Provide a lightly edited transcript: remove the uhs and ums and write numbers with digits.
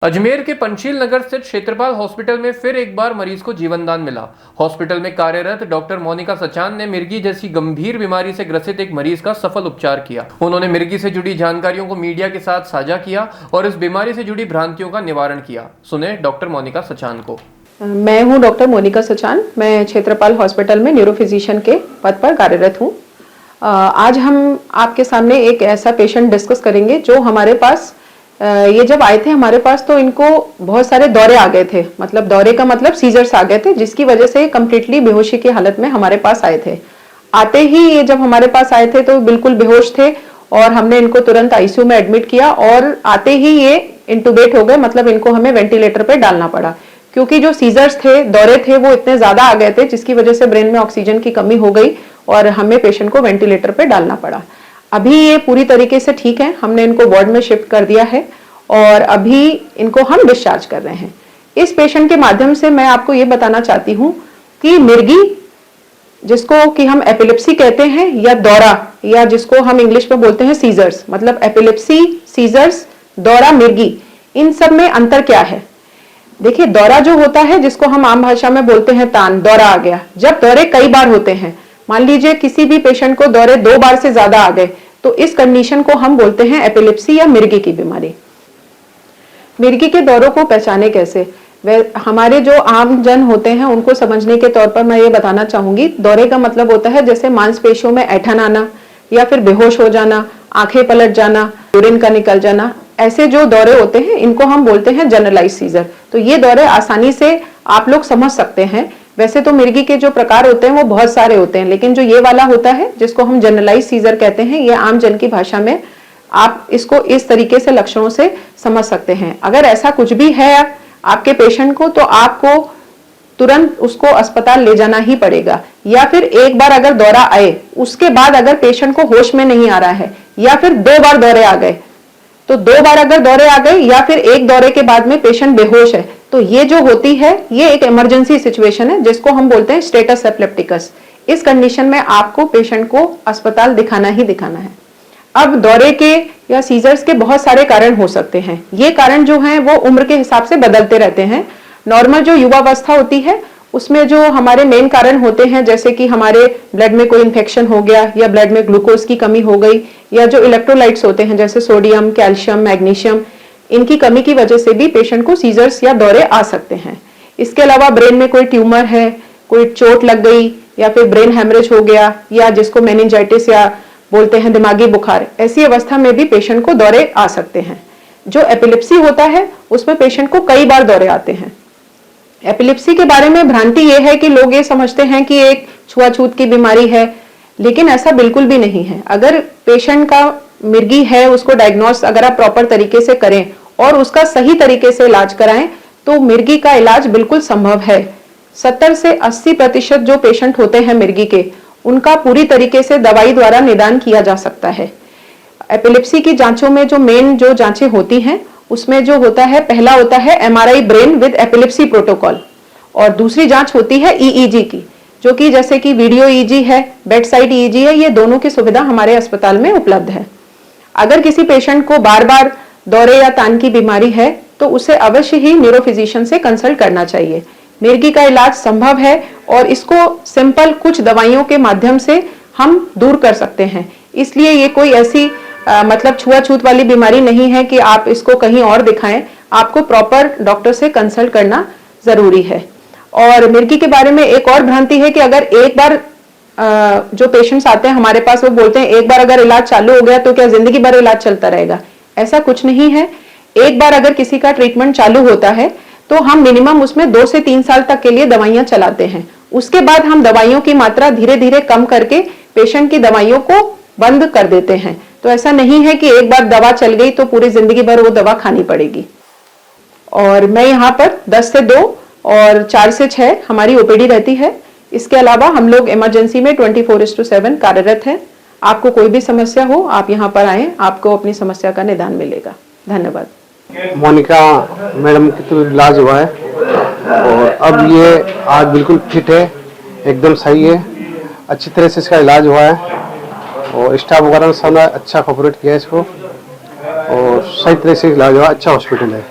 अजमेर के पंचशील नगर स्थित क्षेत्रपाल हॉस्पिटल में फिर एक बार मरीज को जीवनदान मिला। हॉस्पिटल में कार्यरत डॉक्टर मोनिका सचान ने मिर्गी जैसी गंभीर बीमारी से ग्रसित एक मरीज का सफल उपचार किया। उन्होंने मिर्गी से जुड़ी जानकारियों को मीडिया के साथ साझा किया और इस बीमारी से जुड़ी भ्रांतियों का निवारण किया। सुने डॉक्टर मोनिका सचान को। मैं हूँ डॉक्टर मोनिका सचान। मैं क्षेत्रपाल हॉस्पिटल में न्यूरो फिजिशियन के पद पर कार्यरत हूँ। आज हम आपके सामने एक ऐसा पेशेंट डिस्कस करेंगे जो हमारे पास ये जब आए थे हमारे पास तो इनको बहुत सारे दौरे आ गए थे। मतलब दौरे का मतलब सीजर्स आ गए थे, जिसकी वजह से कंप्लीटली बेहोशी की हालत में हमारे पास आए थे। आते ही ये जब हमारे पास आए थे तो बिल्कुल बेहोश थे और हमने इनको तुरंत आईसीयू में एडमिट किया और आते ही ये इंटुबेट हो गए। मतलब इनको हमें वेंटिलेटर पे डालना पड़ा क्योंकि जो सीजर्स थे, दौरे थे, वो इतने ज्यादा आ गए थे जिसकी वजह से ब्रेन में ऑक्सीजन की कमी हो गई और हमें पेशेंट को वेंटिलेटर पे डालना पड़ा। अभी ये पूरी तरीके से ठीक है। हमने इनको वार्ड में शिफ्ट कर दिया है और अभी इनको हम डिस्चार्ज कर रहे हैं। इस पेशेंट के माध्यम से मैं आपको ये बताना चाहती हूँ कि मिर्गी, जिसको कि हम एपिलेप्सी कहते हैं, या दौरा, या जिसको हम इंग्लिश में बोलते हैं सीजर्स, मतलब एपिलेप्सी, सीजर्स, दौरा, मिर्गी, इन सब में अंतर क्या है? देखिए, दौरा जो होता है, जिसको हम आम भाषा में बोलते हैं तान, दौरा आ गया। जब दौरे कई बार होते हैं, मान लीजिए किसी भी पेशेंट को दौरे 2 बार से ज्यादा आ गए, तो इस कंडीशन को हम बोलते हैं एपिलेप्सी या मिर्गी की बीमारी। मिर्गी के दौरों को पहचाने कैसे? हमारे जो आम जन होते हैं उनको समझने के तौर पर मैं ये बताना चाहूंगी। दौरे का मतलब होता है जैसे मांसपेशियों में ऐंठन आना या फिर बेहोश हो जाना, आंखें पलट जाना, यूरिन का निकल जाना। ऐसे जो दौरे होते हैं इनको हम बोलते हैं जनरलाइज सीजर। तो ये दौरे आसानी से आप लोग समझ सकते हैं। वैसे तो मिर्गी के जो प्रकार होते हैं वो बहुत सारे होते हैं, लेकिन जो ये वाला होता है जिसको हम जनरलाइज सीजर कहते हैं, ये आम जन की भाषा में आप इसको इस तरीके से लक्षणों से समझ सकते हैं। अगर ऐसा कुछ भी है आपके पेशेंट को तो आपको तुरंत उसको अस्पताल ले जाना ही पड़ेगा, या फिर एक बार अगर दौरा आए उसके बाद अगर पेशेंट को होश में नहीं आ रहा है, या फिर 2 बार दौरे आ गए, तो 2 बार अगर दौरे आ गए या फिर एक दौरे के बाद में पेशेंट बेहोश है, तो ये जो होती है ये एक इमरजेंसी सिचुएशन है जिसको हम बोलते हैं स्टेटस एपिलेप्टिकस। इस कंडीशन में आपको पेशेंट को अस्पताल दिखाना ही दिखाना है। अब दौरे के या सीजर्स के बहुत सारे कारण हो सकते हैं। ये कारण जो हैं वो उम्र के हिसाब से बदलते रहते हैं। नॉर्मल जो युवावस्था होती है उसमें जो हमारे मेन कारण होते हैं, जैसे कि हमारे ब्लड में कोई इन्फेक्शन हो गया, या ब्लड में ग्लूकोज की कमी हो गई, या जो इलेक्ट्रोलाइट्स होते हैं जैसे सोडियम, कैल्शियम, मैग्नीशियम, इनकी कमी की वजह से भी पेशेंट को सीजर्स या दौरे आ सकते हैं। इसके अलावा ब्रेन में कोई ट्यूमर है, कोई चोट लग गई, या फिर ब्रेन हेमरेज हो गया, या जिसको मेनिंजाइटिस या बोलते हैं दिमागी बुखार, ऐसी अवस्था में भी पेशेंट को दौरे आ सकते हैं। जो एपिलेप्सी होता है उसमें पेशेंट को कई बार दौरे आते हैं। एपिलेप्सी के बारे में भ्रांति ये है कि लोग ये समझते हैं कि एक छुआछूत की बीमारी है, लेकिन ऐसा बिल्कुल भी नहीं है। अगर पेशेंट का मिर्गी है, उसको डायग्नोस अगर आप प्रॉपर तरीके से करें और उसका सही तरीके से इलाज कराएं तो मिर्गी का इलाज बिल्कुल संभव है। 70 से 80% जो पेशेंट होते हैं मिर्गी के, उनका पूरी तरीके से दवाई द्वारा निदान किया जा सकता है। एपिलेप्सी की जांचों में जो मेन जो जांचें होती हैं उसमें जो होता है, पहला होता है MRI brain with epilepsy protocol, और दूसरी जांच होती है EEG की, जो कि जैसे कि वीडियो EEG है, बेड साइड EEG है। ये दोनों की सुविधा हमारे अस्पताल में उपलब्ध है। अगर किसी पेशेंट को बार बार दौरे या तान की बीमारी है तो उसे अवश्य ही न्यूरो फिजिशियन से कंसल्ट करना चाहिए। मिर्गी का इलाज संभव है और इसको सिंपल कुछ दवाइयों के माध्यम से हम दूर कर सकते हैं। इसलिए ये कोई ऐसी मतलब छुआछूत वाली बीमारी नहीं है कि आप इसको कहीं और दिखाएं। आपको प्रॉपर डॉक्टर से कंसल्ट करना जरूरी है। और मिर्गी के बारे में एक और भ्रांति है कि अगर एक बार जो पेशेंट्स आते हैं हमारे पास, वो बोलते हैं एक बार अगर इलाज चालू हो गया तो क्या जिंदगी भर इलाज चलता रहेगा? ऐसा कुछ नहीं है। एक बार अगर किसी का ट्रीटमेंट चालू होता है तो हम मिनिमम उसमें 2 से 3 साल तक के लिए दवाइयां चलाते हैं। उसके बाद हम दवाइयों की मात्रा धीरे धीरे कम करके पेशेंट की दवाइयों को बंद कर देते हैं। तो ऐसा नहीं है कि एक बार दवा चल गई तो पूरी जिंदगी भर वो दवा खानी पड़ेगी। और मैं यहाँ पर 10 से 2 और 4 से 6 हमारी OPD रहती है। इसके अलावा हम लोग इमरजेंसी में 24/7 कार्यरत हैं। आपको कोई भी समस्या हो आप यहाँ पर आए, आपको अपनी समस्या का निदान मिलेगा। धन्यवाद। मोनिका मैडम की तो इलाज हुआ है और अब ये आज बिल्कुल फिट है, एकदम सही है, अच्छी तरह से इसका इलाज हुआ है और स्टाफ वगैरह ने सब अच्छा कोऑपरेट किया है इसको और सही तरह से इलाज हुआ। अच्छा हॉस्पिटल है।